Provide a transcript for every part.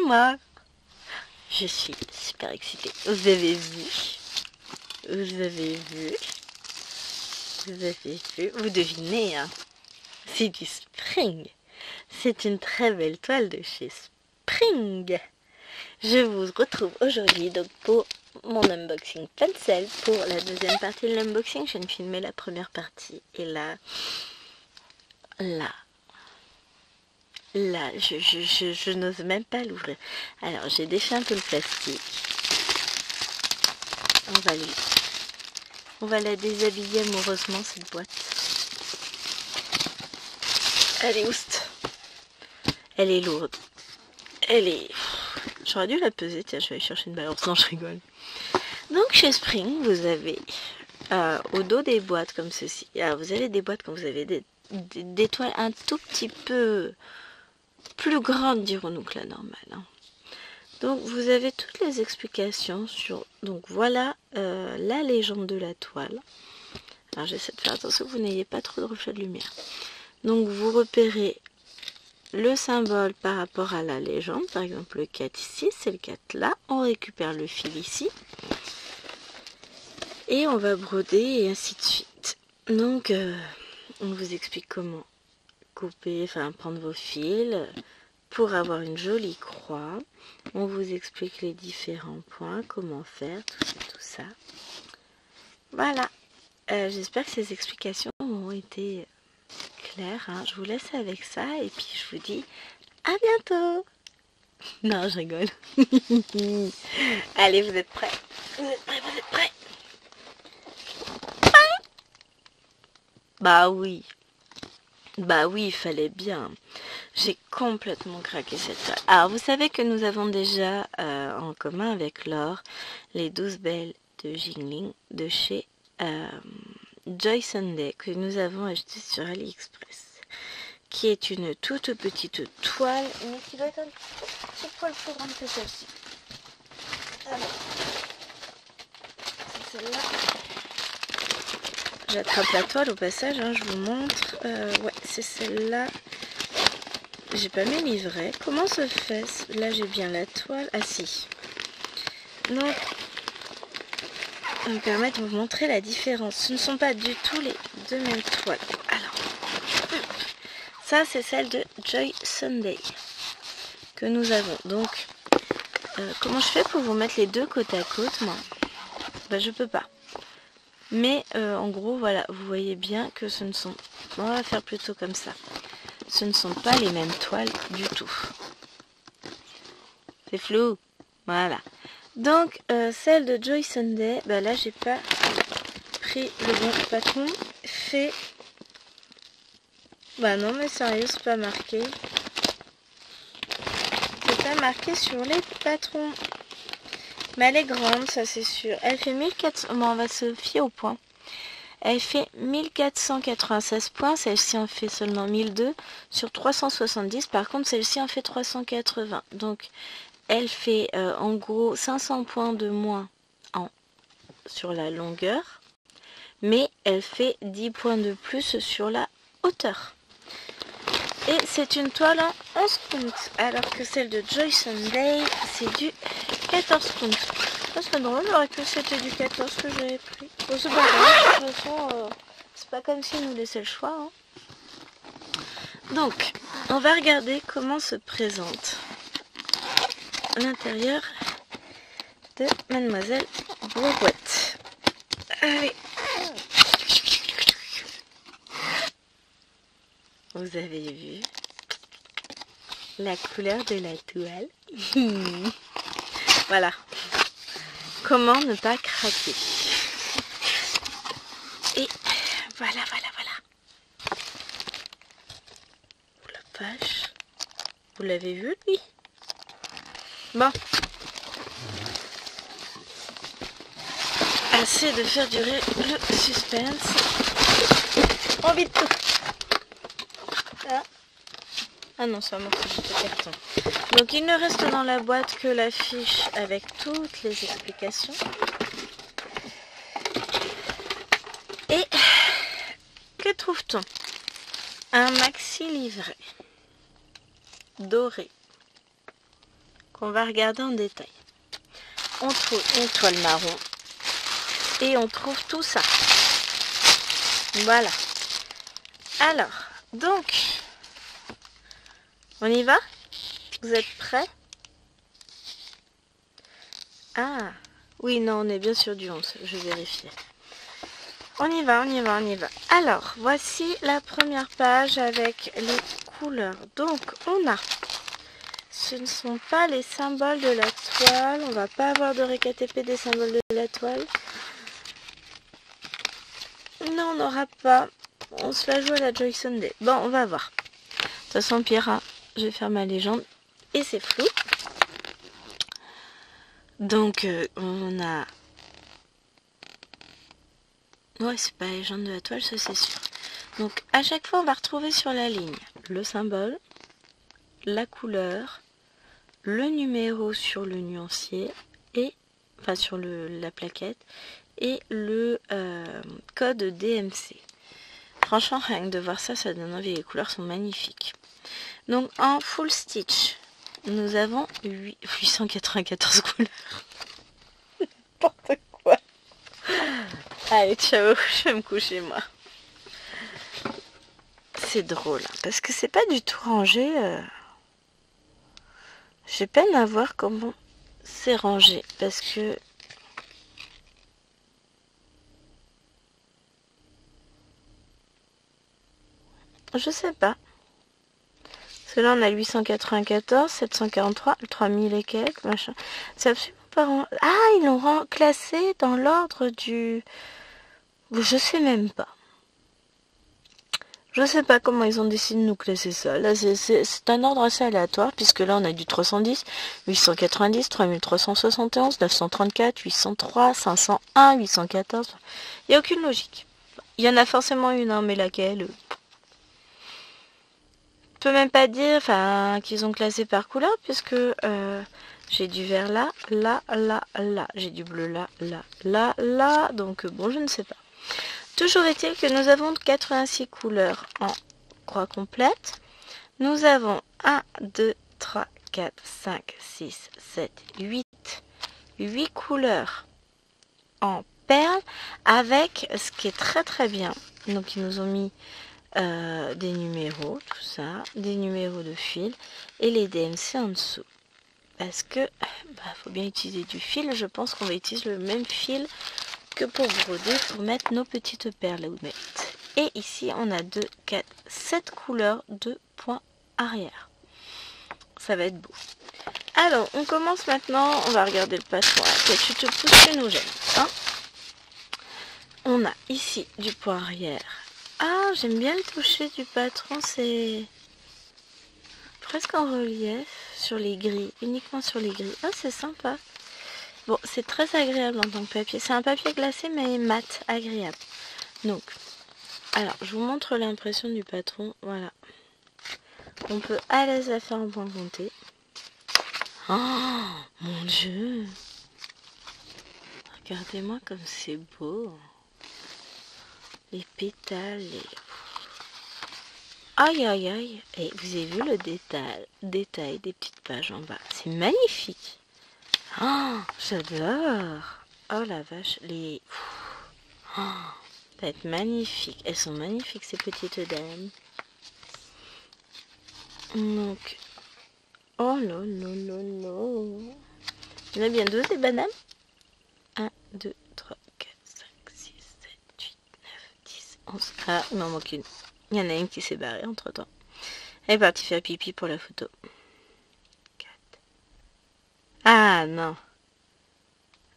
moi. Je suis super excitée. Vous avez vu? Vous avez vu? Vous avez vu? Vous devinez, hein? C'est du Spring. C'est une très belle toile de chez Spring. Je vous retrouve aujourd'hui donc pour mon unboxing pencil. Pour la deuxième partie de l'unboxing, je viens de filmer la première partie. Et là, je n'ose même pas l'ouvrir. Alors, j'ai défait un peu le plastique. On va la déshabiller amoureusement, cette boîte. Elle est oust. Elle est lourde. Elle est... J'aurais dû la peser. Tiens, je vais aller chercher une balance. Non, je rigole. Donc, chez Spring, vous avez au dos des boîtes comme ceci. Alors, vous avez des boîtes quand vous avez des toiles un tout petit peu plus grandes, dirons-nous, que la normale. Hein. Donc, vous avez toutes les explications sur... Donc, voilà la légende de la toile. Alors, j'essaie de faire attention que vous n'ayez pas trop de reflets de lumière. Donc, vous repérez le symbole par rapport à la légende. Par exemple, le 4 ici, c'est le 4 là. On récupère le fil ici. Et on va broder et ainsi de suite. Donc, on vous explique comment couper, enfin prendre vos fils pour avoir une jolie croix. On vous explique les différents points, comment faire, tout ça. Voilà. J'espère que ces explications ont été claires. Hein. Je vous laisse avec ça et puis je vous dis à bientôt. Non, je rigole. Allez, vous êtes prêts? Vous êtes prêts? Vous êtes prêts? Bah oui, il fallait bien. J'ai complètement craqué cette toile. Alors, vous savez que nous avons déjà en commun avec Laure les 12 belles de Jingling de chez Joy Sunday que nous avons acheté sur AliExpress, qui est une toute petite toile, mais qui doit être un petit poil plus grande que celle-ci. Alors, c'est celle-là. J'attrape la toile au passage, hein, je vous montre. Ouais, c'est celle-là. J'ai pas mes livrets. Comment se fait? Là, j'ai bien la toile. Ah si. Donc, ça me permet de vous montrer la différence. Ce ne sont pas du tout les deux mêmes toiles. Alors, ça, c'est celle de Joy Sunday que nous avons. Donc, comment je fais pour vous mettre les deux côte à côte, moi? Ben, je peux pas. Mais en gros, voilà, vous voyez bien que ce ne sont... On va faire plutôt comme ça. Ce ne sont pas les mêmes toiles du tout. C'est flou. Voilà. Donc, celle de Joy Sunday, bah là, j'ai pas pris le bon patron. Fait... Bah non, mais sérieux, c'est pas marqué. C'est pas marqué sur les patrons. Mais elle est grande, ça c'est sûr. Elle fait 1400... Bon, on va se fier au point. Elle fait 1496 points. Celle-ci en fait seulement 1002 sur 370. Par contre, celle-ci en fait 380. Donc, elle fait en gros 500 points de moins sur la longueur. Mais elle fait 10 points de plus sur la hauteur. Et c'est une toile en 11 counts. Alors que celle de Joy Sunday, c'est du 14 counts. Ça serait drôle, j'aurais cru que c'était du 14 que j'avais pris. Bon, c'est pas grave, de toute façon, c'est pas comme s'ils nous laissaient le choix. Hein. Donc, on va regarder comment se présente l'intérieur de Mademoiselle Boîte. Allez. Vous avez vu la couleur de la toile. Voilà. Comment ne pas craquer. Et voilà. La vache. Vous l'avez vu, lui? Bon. Assez de faire durer le suspense. On vide tout. Ah non, c'est un morceau de carton. Donc il ne reste dans la boîte que la fiche avec toutes les explications. Et que trouve-t-on? Un maxi livret doré qu'on va regarder en détail. On trouve une toile marron et on trouve tout ça. Voilà. Alors, donc, on y va? Vous êtes prêts? Ah, oui, non, on est bien sur du 11, je vais vérifier. On y va, on y va, on y va. Alors, voici la première page avec les couleurs. Donc, on a, ce ne sont pas les symboles de la toile. On va pas avoir de récatépé des symboles de la toile. Non, on n'aura pas. On se la joue à la Joy Sunday. Bon, on va voir. De toute façon, Pierre, je vais faire ma légende. Et c'est flou. Donc, on a... Ouais, c'est pas la légende de la toile, ça c'est sûr. Donc, à chaque fois, on va retrouver sur la ligne le symbole, la couleur, le numéro sur le nuancier, et enfin sur la plaquette, et le code DMC. Franchement, rien que de voir ça, ça donne envie. Les couleurs sont magnifiques. Donc, en full stitch, nous avons 894 couleurs. N'importe quoi. Allez, ciao, je vais me coucher, moi. C'est drôle, hein, parce que c'est pas du tout rangé. J'ai peine à voir comment c'est rangé, parce que... Je sais pas. Parce que là, on a 894, 743, 3000 et quelques, machin. C'est absolument pas rangé. Ah, ils l'ont classé dans l'ordre du... Je sais même pas. Je sais pas comment ils ont décidé de nous classer ça. Là, c'est un ordre assez aléatoire, puisque là, on a du 310, 890, 3371, 934, 803, 501, 814. Il n'y a aucune logique. Il y en a forcément une, hein, mais laquelle je peux même pas dire qu'ils ont classé par couleur, puisque j'ai du vert là, là, là, là. J'ai du bleu là, là, là, là. Donc, bon, je ne sais pas. Toujours est-il que nous avons 86 couleurs en croix complète. Nous avons 1, 2, 3, 4, 5, 6, 7, 8 couleurs en perles avec ce qui est très très bien. Donc ils nous ont mis des numéros, tout ça, des numéros de fil et les DMC en dessous. Parce que faut bien utiliser du fil. Je pense qu'on va utiliser le même fil que pour broder, pour mettre nos petites perles à mettre. Et ici, on a 2, 4, 7 couleurs de points arrière. Ça va être beau. Alors, on commence maintenant. On va regarder le patron. Ok, tu te pousses, tu nous gênes. Hein, on a ici du point arrière. Ah, j'aime bien le toucher du patron. C'est presque en relief sur les gris. Uniquement sur les gris. Ah, c'est sympa. Bon, c'est très agréable en tant que papier. C'est un papier glacé, mais mat, agréable. Donc, alors, je vous montre l'impression du patron. Voilà. On peut à l'aise la faire en point compté. Oh, mon Dieu! Regardez-moi comme c'est beau. Les pétales, les... Aïe, aïe, aïe. Et vous avez vu le détail des petites pages en bas. C'est magnifique. Oh, j'adore. Oh la vache, les... Oh, ça va être magnifique. Elles sont magnifiques, ces petites dames. Donc... Oh là là là là. Il y en a bien 12 des bananes. 1, 2, 3, 4, 5, 6, 7, 8, 9, 10, 11. Ah, il m'en manque une. Il y en a une qui s'est barrée entre temps. Elle est partie faire pipi pour la photo. 4. Ah non.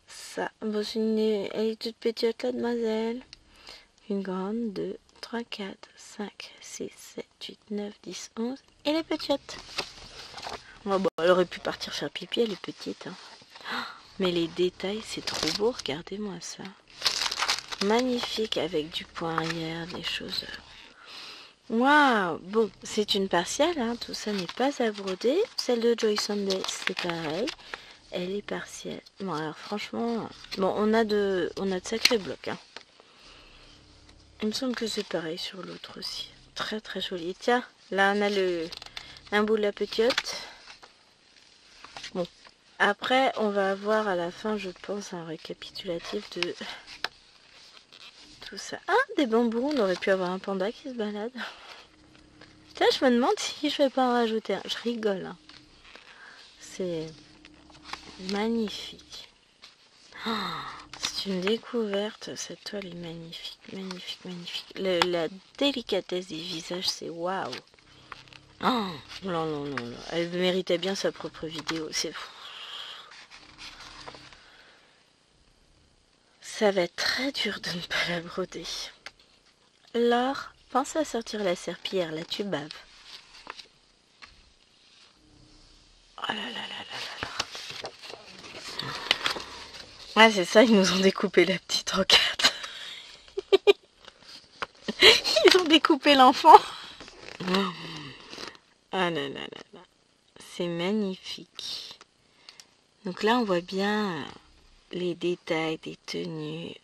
Ça. Bon, elle est toute petite, la demoiselle. Une grande, 2, 3, 4, 5, 6, 7, 8, 9, 10, 11. Et les petites. Oh, bon, elle aurait pu partir faire pipi, elle est petite. Hein. Mais les détails, c'est trop beau. Regardez-moi ça. Magnifique avec du point arrière, des choses. Waouh! Bon, c'est une partielle, hein, tout ça n'est pas à broder. Celle de Joy Sunday, c'est pareil. Elle est partielle. Bon, alors franchement, bon, on a de sacrés blocs. Hein. Il me semble que c'est pareil sur l'autre aussi. Très très joli. Tiens, là on a un bout de la petite. Bon, Après, on va avoir à la fin, je pense, un récapitulatif de tout ça. Ah, des bambous, on aurait pu avoir un panda qui se balade. Tiens, je me demande si je vais pas en rajouter un. Je rigole, hein. C'est magnifique. Oh, c'est une découverte, cette toile est magnifique, magnifique, magnifique. La délicatesse des visages, c'est waouh. Oh, non, non, non, non, elle méritait bien sa propre vidéo, c'est fou. Ça va être très dur de ne pas la broder. Laure, pense à sortir la serpillière, là tu baves. Oh là là là là là là. Ah c'est ça, ils nous ont découpé la petite en quatre. Ils ont découpé l'enfant. Ah là là là là. C'est magnifique. Donc là on voit bien les détails des tenues.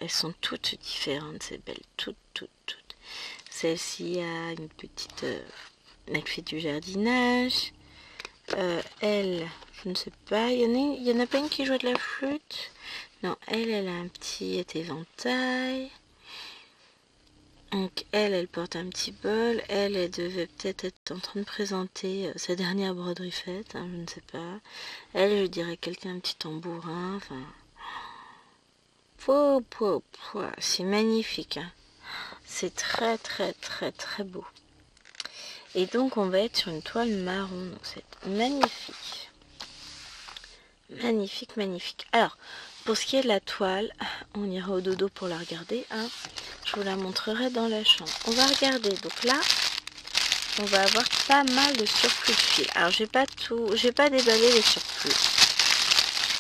Elles sont toutes différentes, ces belles, toutes. Celle-ci a une petite... elle fait du jardinage. Elle, je ne sais pas, il y en a pas une qui joue de la flûte. Non, elle a un petit éventail. Donc elle porte un petit bol. Elle devait peut-être être en train de présenter sa dernière broderie faite, hein, je ne sais pas. Elle, je dirais quelqu'un un petit tambourin, enfin... C'est magnifique, hein. C'est très beau. Et donc on va être sur une toile marron, donc c'est magnifique. Magnifique. Alors, pour ce qui est de la toile, on ira au dodo pour la regarder, hein. Je vous la montrerai dans la chambre. On va regarder, donc là, on va avoir pas mal de surplus de fil. Alors j'ai pas déballé les surplus.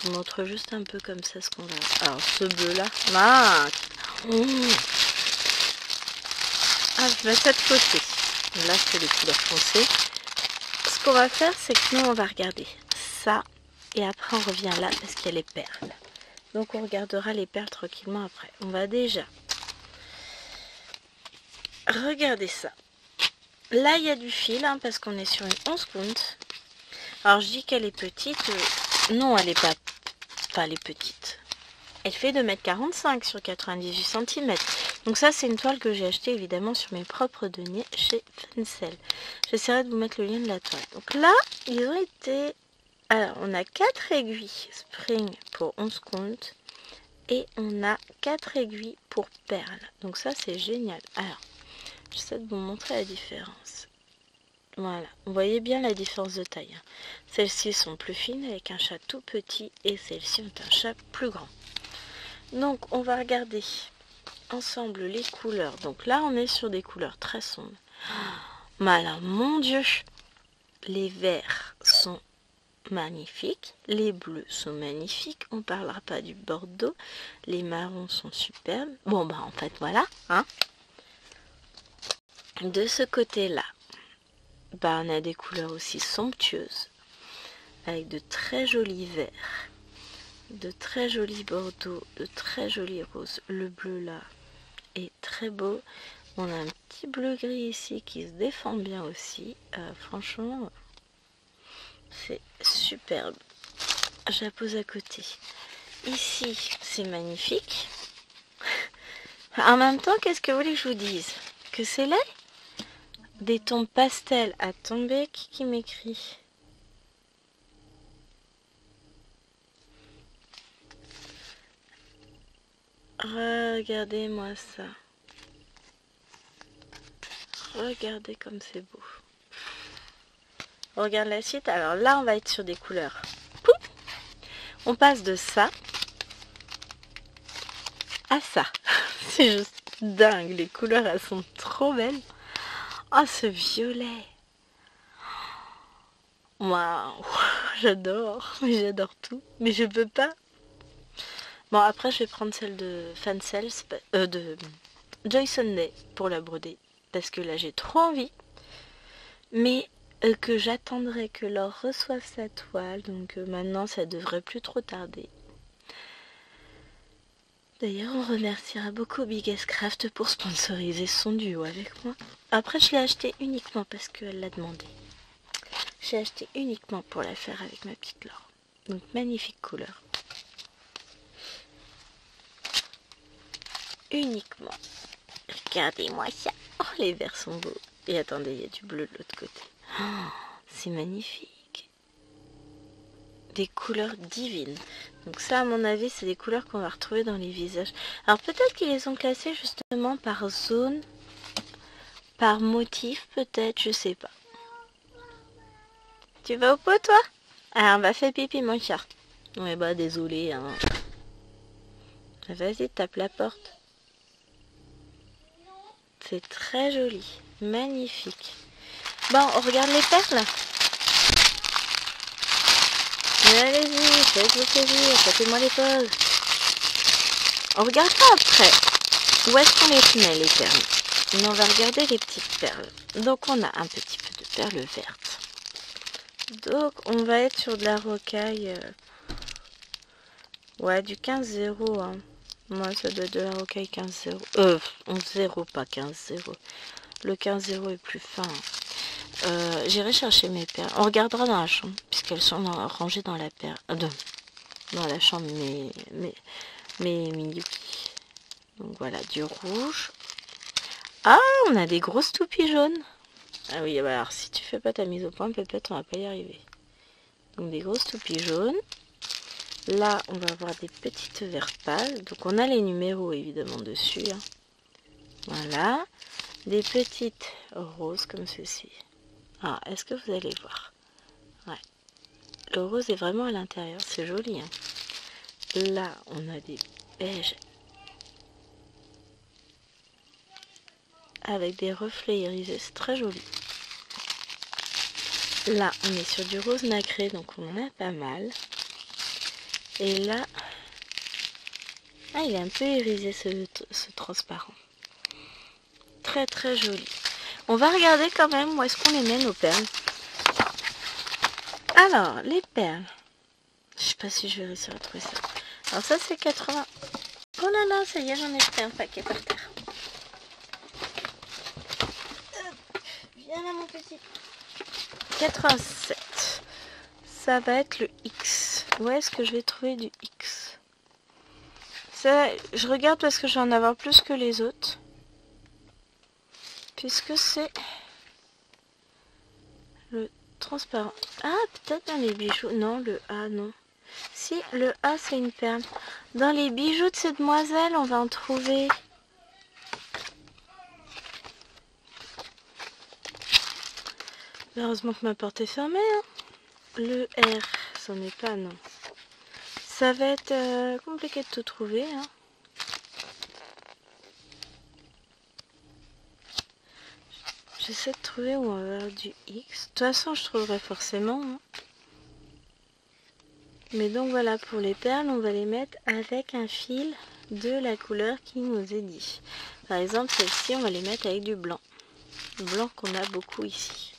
Je vous montre juste un peu comme ça ce qu'on va... Alors ce bleu là, ah, je mets ça de côté. Là c'est les couleurs foncées. Ce qu'on va faire, c'est que nous on va regarder ça. Et après on revient là parce qu'il y a les perles. Donc on regardera les perles tranquillement après. On va déjà regarder ça. Là il y a du fil, hein, parce qu'on est sur une 11 compte. Alors je dis qu'elle est petite. Non, elle est pas... Enfin, elle est petite. Elle fait 2,45 m sur 98 cm. Donc ça, c'est une toile que j'ai achetée évidemment sur mes propres deniers chez Fencel. J'essaierai de vous mettre le lien de la toile. Donc là, ils ont été... Alors, on a 4 aiguilles spring pour 11 comptes. Et on a 4 aiguilles pour perles. Donc ça, c'est génial. Alors, j'essaie de vous montrer la différence. Voilà, vous voyez bien la différence de taille. Celles-ci sont plus fines avec un chat tout petit et celles-ci ont un chat plus grand. Donc on va regarder ensemble les couleurs. Donc là on est sur des couleurs très sombres. Mais alors mon Dieu, les verts sont magnifiques, les bleus sont magnifiques, on parlera pas du bordeaux, les marrons sont superbes. Bon bah en fait voilà, hein. De ce côté-là, bah, on a des couleurs aussi somptueuses, avec de très jolis verts, de très jolis bordeaux, de très jolis roses. Le bleu là est très beau. On a un petit bleu gris ici qui se défend bien aussi. Franchement, c'est superbe. Je la pose à côté. Ici, c'est magnifique. En même temps, qu'est-ce que vous voulez que je vous dise? Que c'est laid? Des tons pastels à tomber. Qui m'écrit? Regardez-moi ça. Regardez comme c'est beau. On regarde la suite. Alors là, on va être sur des couleurs. Pouf, on passe de ça à ça. C'est juste dingue. Les couleurs, elles sont trop belles. Oh, ce violet. Waouh, j'adore. J'adore tout. Mais je peux pas. Bon, après, je vais prendre celle de Fancel, de Joy Sunday pour la broder. Parce que là, j'ai trop envie. Mais que j'attendrai que Laure reçoive sa toile. Donc maintenant, ça devrait plus trop tarder. D'ailleurs, on remerciera beaucoup Biggest Craft pour sponsoriser son duo avec moi. Après, je l'ai acheté uniquement parce qu'elle l'a demandé. J'ai acheté uniquement pour la faire avec ma petite Laure. Donc magnifique couleur. Uniquement. Regardez-moi ça. Oh, les verts sont beaux. Et attendez, il y a du bleu de l'autre côté. Oh, c'est magnifique. Des couleurs divines. Donc ça, à mon avis, c'est des couleurs qu'on va retrouver dans les visages. Alors peut-être qu'ils les ont classées justement par zone, par motif, peut-être, je sais pas. Tu vas au pot, toi? Ah, bah fais pipi, mon chat. Ouais, bah désolé, hein. Vas-y, tape la porte. C'est très joli, magnifique. Bon, on regarde les perles. Allez-y, faites-vous plaisir, tapez-moi les pauses. On regardera après. Où est-ce qu'on les met, les perles? Mais on va regarder les petites perles. Donc on a un petit peu de perles vertes. Donc on va être sur de la rocaille. Ouais, du 15-0. Hein. Moi, ça doit être de la rocaille 15-0. 11-0, pas 15-0. Le 15-0 est plus fin. J'irai chercher mes perles. On regardera dans la chambre, puisqu'elles sont rangées dans la perle. Dans la chambre, mes Miyuki. Donc voilà, du rouge. Ah, on a des grosses toupies jaunes. Ah oui, bah alors si tu fais pas ta mise au point, peut-être on va pas y arriver. Donc des grosses toupies jaunes. Là, on va avoir des petites vertes pâles. Donc on a les numéros évidemment dessus. Hein. Voilà. Des petites roses comme ceci. Ah, est-ce que vous allez voir? Ouais. Le rose est vraiment à l'intérieur. C'est joli. Hein. Là, on a des beiges avec des reflets irisés. C'est très joli. Là, on est sur du rose nacré, donc on en a pas mal. Et là, ah, il est un peu irisé ce transparent. Très très joli. On va regarder quand même où est-ce qu'on les met nos perles. Alors, les perles. Je sais pas si je vais réussir à trouver ça. Alors ça c'est 80. Oh là là, ça y est, j'en ai pris un paquet par terre. Viens là mon petit. 87. Ça va être le X. Où est-ce que je vais trouver du X? Ça, je regarde parce que je vais en avoir plus que les autres. Puisque c'est le transparent. Ah, peut-être dans les bijoux. Non, le A, non. Si, le A, c'est une perle. Dans les bijoux de ces demoiselles, on va en trouver. Heureusement que ma porte est fermée. Hein. Le R, c'en est pas, non. Ça va être compliqué de tout trouver. Hein. J'essaie de trouver où on va avoir du X. De toute façon, je trouverai forcément. Hein. Mais donc voilà, pour les perles, on va les mettre avec un fil de la couleur qui nous est dit. Par exemple, celle-ci, on va les mettre avec du blanc. Le blanc qu'on a beaucoup ici.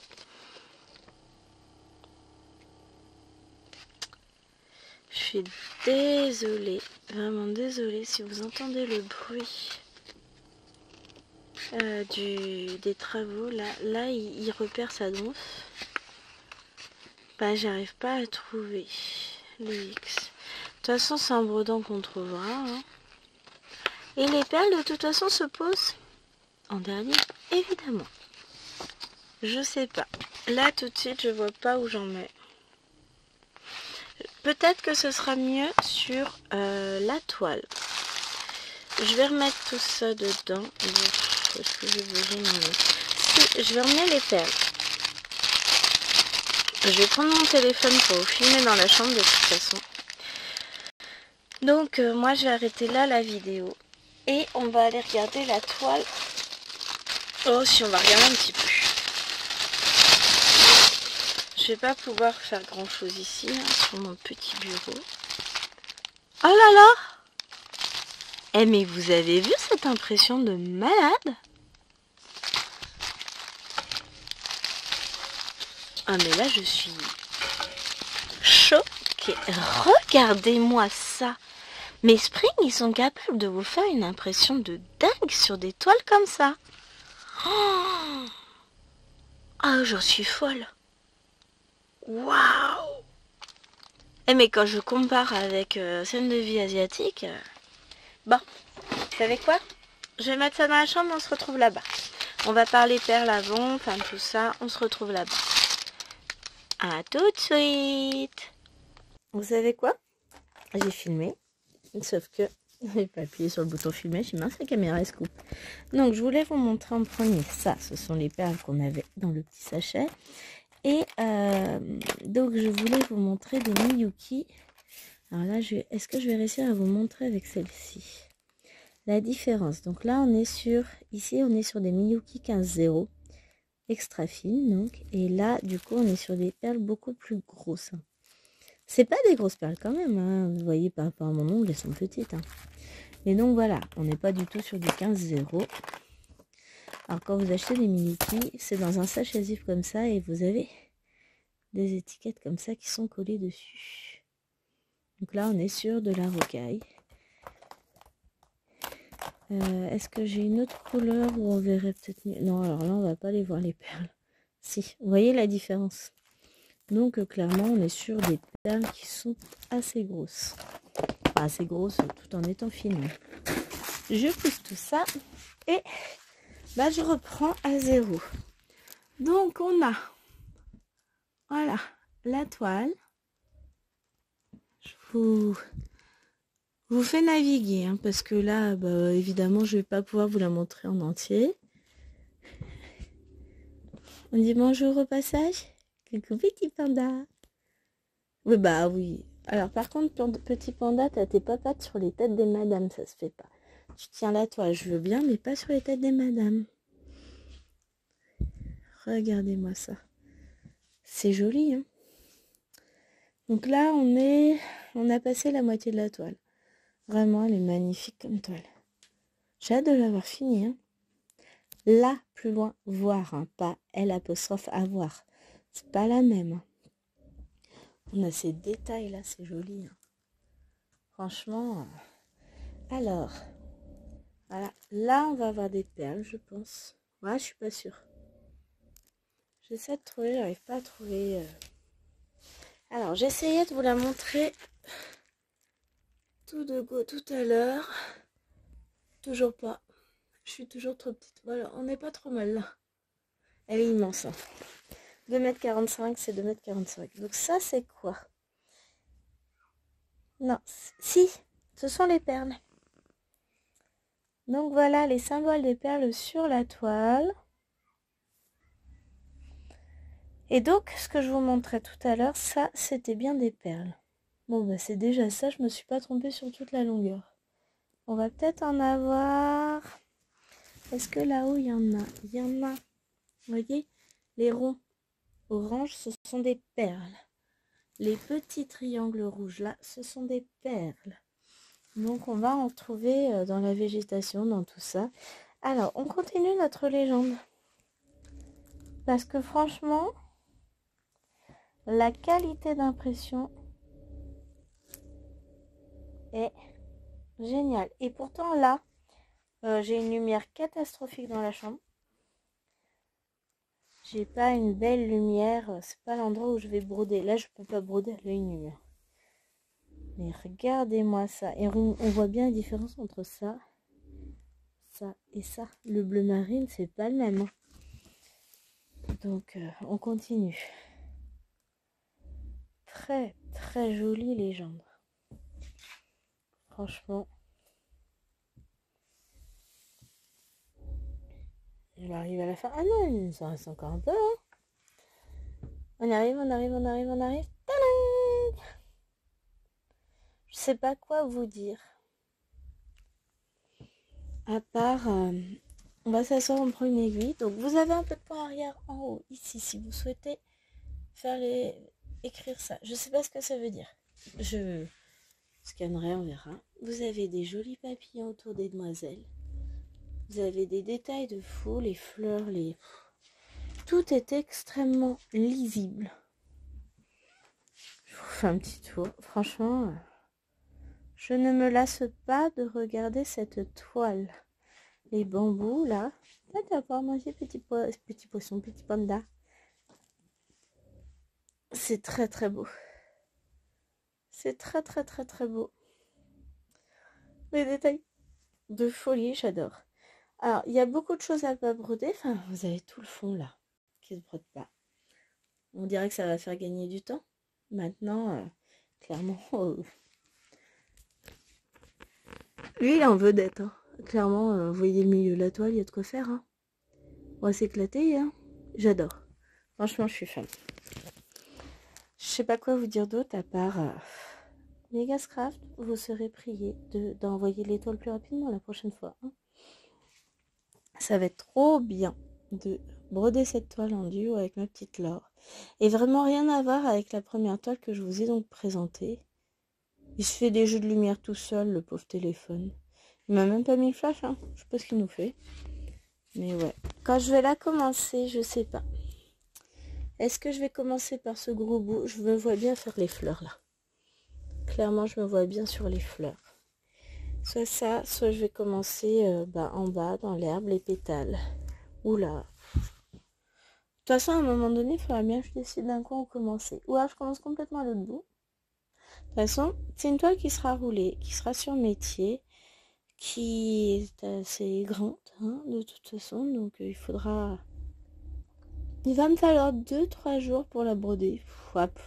Je suis désolée, vraiment désolée si vous entendez le bruit des travaux. Là il repère sa donf. Bah, j'arrive pas à trouver le X. De toute façon, c'est un bredon qu'on trouvera. Hein. Et les perles, de toute façon, se posent en dernier, évidemment. Je sais pas. Là, tout de suite, je vois pas où j'en mets. Peut-être que ce sera mieux sur la toile. Je vais remettre tout ça dedans. Est-ce que j'ai besoin de si, je vais remettre les perles. Je vais prendre mon téléphone pour vous filmer dans la chambre de toute façon. Donc moi je vais arrêter là la vidéo. Et on va aller regarder la toile. Oh, si on va regarder un petit peu. Je vais pas pouvoir faire grand chose ici, hein, sur mon petit bureau. Oh là là! Eh mais vous avez vu cette impression de malade? Ah mais là je suis choquée. Regardez-moi ça. Mes Spring, ils sont capables de vous faire une impression de dingue sur des toiles comme ça. Oh, ah, j'en suis folle. Waouh! Eh mais quand je compare avec scène de vie asiatique, bon, vous savez quoi? Je vais mettre ça dans la chambre, on se retrouve là-bas. On va parler perles avant, enfin tout ça, on se retrouve là-bas. À tout de suite. Vous savez quoi? J'ai filmé, sauf que j'ai pas appuyé sur le bouton filmer, j'ai mince la caméra elle se coupe. Donc je voulais vous montrer en premier ça, ce sont les perles qu'on avait dans le petit sachet. Et donc je voulais vous montrer des Miyuki. Alors là, est-ce que je vais réussir à vous montrer avec celle-ci? La différence. Donc là, ici on est sur des Miyuki 15-0, extra fines donc. Et là, du coup, on est sur des perles beaucoup plus grosses. C'est pas des grosses perles quand même, hein. Vous voyez par rapport à mon ongle, elles sont petites. Hein. Et donc voilà, on n'est pas du tout sur du 15-0. Alors quand vous achetez des Miyuki, c'est dans un sachet adhésif comme ça et vous avez des étiquettes comme ça qui sont collées dessus. Donc là, on est sur de la rocaille. Est-ce que j'ai une autre couleur où on verrait peut-être mieux? Non, alors là, on va pas les voir les perles. Si, vous voyez la différence. Donc clairement, on est sur des perles qui sont assez grosses. Enfin, assez grosses tout en étant fines. Je pousse tout ça et bah, je reprends à zéro. Donc on a, voilà, la toile. Je vous fais naviguer, hein, parce que là, bah, évidemment, je vais pas pouvoir vous la montrer en entier. On dit bonjour au passage. Coucou petit panda. Oui, bah oui. Alors par contre, petit panda, t'as tes papates sur les têtes des madames, ça se fait pas. Tu tiens la toile, je veux bien, mais pas sur les têtes des madames. Regardez-moi ça. C'est joli, hein. Donc là, on a passé la moitié de la toile. Vraiment, elle est magnifique comme toile. J'ai hâte de l'avoir fini, hein. Là, plus loin, voir, hein, pas L apostrophe avoir. C'est pas la même. Hein. On a ces détails là, c'est joli. Hein. Franchement. Alors, voilà. Là, on va avoir des perles, je pense. Ouais, je suis pas sûre. J'essaie de trouver, j'arrive pas à trouver. Alors, j'essayais de vous la montrer tout de go tout à l'heure. Toujours pas. Je suis toujours trop petite. Voilà, on n'est pas trop mal là. Elle est immense. Hein. 2,45 m, c'est 2,45 m. Donc ça, c'est quoi? Non, si, ce sont les perles. Donc voilà les symboles des perles sur la toile. Et donc, ce que je vous montrais tout à l'heure, ça, c'était bien des perles. Bon, bah c'est déjà ça, je me suis pas trompée sur toute la longueur. On va peut-être en avoir... Est-ce que là-haut, il y en a? Il y en a. Vous voyez, les ronds orange, ce sont des perles. Les petits triangles rouges, là, ce sont des perles. Donc, on va en trouver dans la végétation, dans tout ça. Alors, on continue notre légende. Parce que franchement, la qualité d'impression est géniale. Et pourtant, là, j'ai une lumière catastrophique dans la chambre. J'ai pas une belle lumière. C'est pas l'endroit où je vais broder. Là, je peux pas broder à l'œil nu. Mais regardez-moi ça. Et on voit bien la différence entre ça et ça. Le bleu marine, c'est pas le même. Hein. Donc, on continue. Très, très jolie légende. Franchement. On arrive à la fin. Ah non, il nous en reste encore un peu. Hein. On arrive, on arrive, on arrive, on arrive. Tadam! Je sais pas quoi vous dire. À part, on va s'asseoir, on prend une aiguille. Donc vous avez un peu de point arrière en haut, ici, si vous souhaitez écrire ça. Je sais pas ce que ça veut dire. Je scannerai, on verra. Vous avez des jolis papillons autour des demoiselles. Vous avez des détails de fou, les fleurs, tout est extrêmement lisible. Je vous fais un petit tour. Franchement, je ne me lasse pas de regarder cette toile. Les bambous, là. Là, tu vas pouvoir manger petit poisson, petit panda. C'est très, très beau. C'est très très très très beau. Les détails de folie, j'adore. Alors, il y a beaucoup de choses à pas broder. Enfin, vous avez tout le fond là, qui se brode pas. On dirait que ça va faire gagner du temps. Maintenant, clairement, lui, il est en vedette. Hein. Clairement, vous voyez le milieu de la toile, il y a de quoi faire. Hein. On va s'éclater. Hein. J'adore. Franchement, je suis fan. Je sais pas quoi vous dire d'autre à part Megascraft. Vous serez prié d'envoyer les toiles plus rapidement la prochaine fois. Hein. Ça va être trop bien de broder cette toile en duo avec ma petite Laure. Et vraiment rien à voir avec la première toile que je vous ai donc présentée. Il se fait des jeux de lumière tout seul, le pauvre téléphone. Il m'a même pas mis le flash, hein. Je sais pas ce qu'il nous fait. Mais ouais. Quand je vais la commencer, je sais pas. Est-ce que je vais commencer par ce gros bout? Je me vois bien faire les fleurs là. Clairement, je me vois bien sur les fleurs. Soit ça, soit je vais commencer en bas, dans l'herbe, les pétales. Oula. De toute façon, à un moment donné, il faudra bien que je décide d'un coup où commencer. Ou alors je commence complètement à l'autre bout. De toute façon, c'est une toile qui sera roulée, qui sera sur métier, qui est assez grande, hein, de toute façon. Donc il faudra... Il va me falloir 2-3 jours pour la broder. Hop.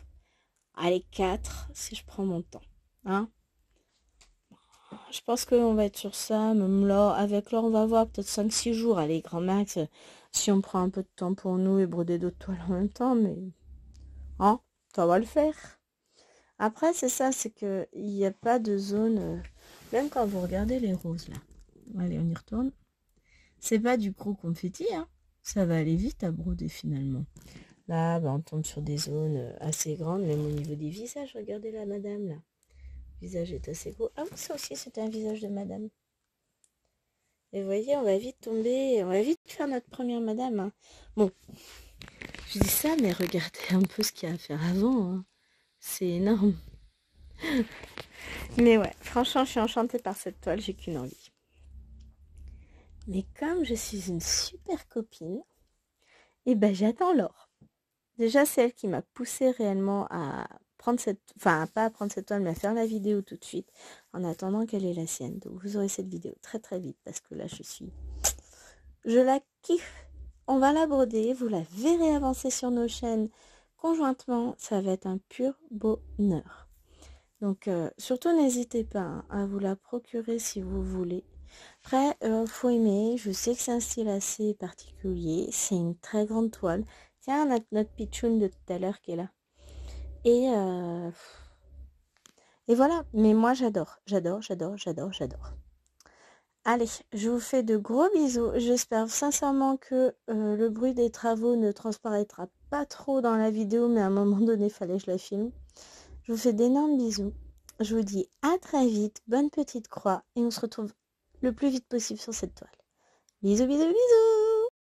Allez, 4 si je prends mon temps. Hein. Je pense qu'on va être sur ça. Même là, avec Laure, on va voir peut-être 5-6 jours. Allez, grand max. Si on prend un peu de temps pour nous et broder d'autres toiles en même temps. Mais hein, ça va le faire. Après, c'est ça, c'est qu'il n'y a pas de zone... même quand vous regardez les roses, là. Allez, on y retourne. C'est pas du gros confetti, hein. Ça va aller vite à broder, finalement. Là, on tombe sur des zones assez grandes, même au niveau des visages. Regardez la madame, là. Le visage est assez gros. Ah, ça aussi, c'est un visage de madame. Et vous voyez, on va vite tomber... On va vite faire notre première madame, hein. Bon, je dis ça, mais regardez un peu ce qu'il y a à faire avant, hein. C'est énorme. Mais ouais, franchement, je suis enchantée par cette toile, j'ai qu'une envie. Mais comme je suis une super copine, et j'attends Laure. Déjà, c'est elle qui m'a poussée réellement à prendre cette... Enfin, pas à prendre cette toile, mais à faire la vidéo tout de suite, en attendant qu'elle ait la sienne. Donc, vous aurez cette vidéo très très vite, parce que là, je la kiffe. On va la broder, vous la verrez avancer sur nos chaînes conjointement. Ça va être un pur bonheur. Donc, surtout, n'hésitez pas hein, à vous la procurer si vous voulez. Après, faut aimer. Je sais que c'est un style assez particulier. C'est une très grande toile. Tiens, notre pitchoun de tout à l'heure qui est là. Et voilà. Mais moi, j'adore. J'adore, j'adore, j'adore, j'adore. Allez, je vous fais de gros bisous. J'espère sincèrement que le bruit des travaux ne transparaîtra pas trop dans la vidéo. Mais à un moment donné, il fallait que je la filme. Je vous fais d'énormes bisous. Je vous dis à très vite. Bonne petite croix. Et on se retrouve le plus vite possible sur cette toile. Bisous, bisous, bisous!